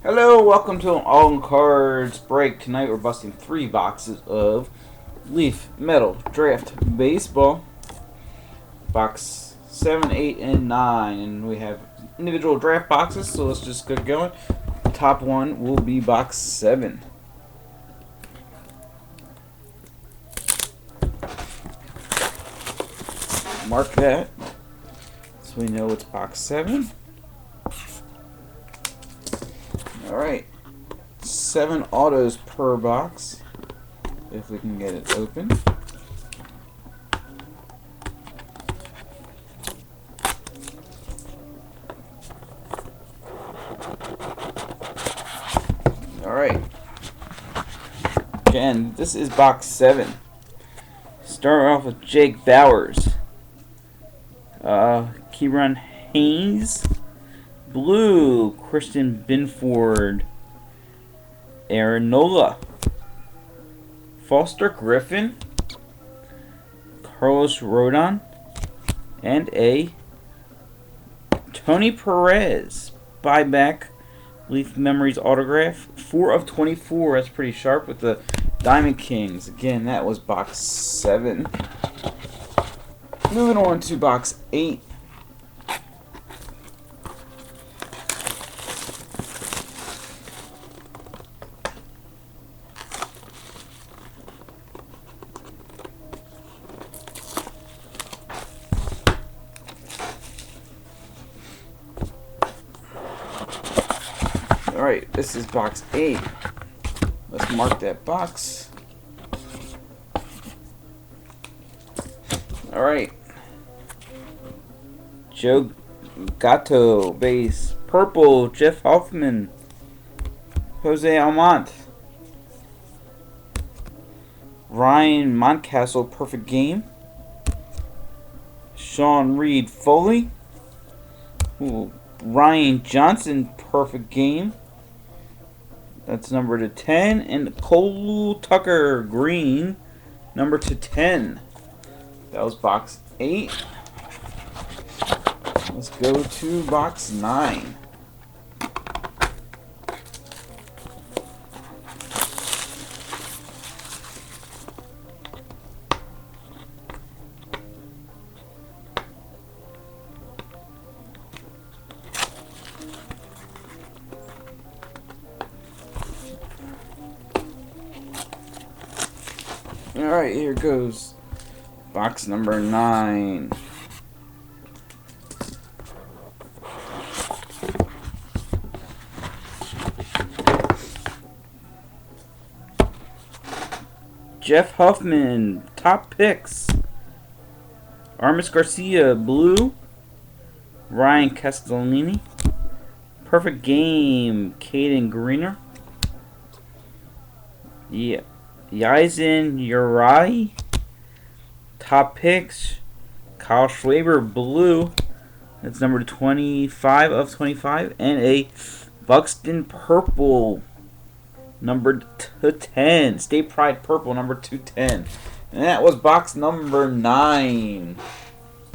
Hello, welcome to an all cards break. Tonight we're busting 3 boxes of Leaf Metal Draft Baseball. Box 7, 8, and 9. And we have individual draft boxes, so let's just get going. The top one will be box 7. Mark that so we know it's box 7. Alright, 7 autos per box, if we can get it open. Alright, again, this is box 7. Start off with Jake Bowers, Kieran Hayes, blue, Christian Binford, Aaron Nola, Foster Griffin, Carlos Rodon, and a Tony Perez buyback Leaf Memories autograph. 4 of 24. That's pretty sharp with the Diamond Kings. Again, that was box 7. Moving on to box 8. Alright, this is box 8. Let's mark that box. Alright. Joe Gatto, base. Purple, Jeff Hoffman. Jose Almont. Ryan Mountcastle, perfect game. Sean Reed Foley. Ooh, Ryan Johnson, perfect game. That's number to 10. And Cole Tucker Green, number to 10. That was box 8. Let's go to box 9. Alright, here goes box number 9. Jeff Huffman, top picks. Armis Garcia, blue. Ryan Castellini. Perfect game, Caden Greener. Yeah. Yaisen Uri, top picks. Kyle Schwaber, blue. That's number 25 of 25. And a Buxton purple, number 210. State Pride purple, number 210. And that was box number 9.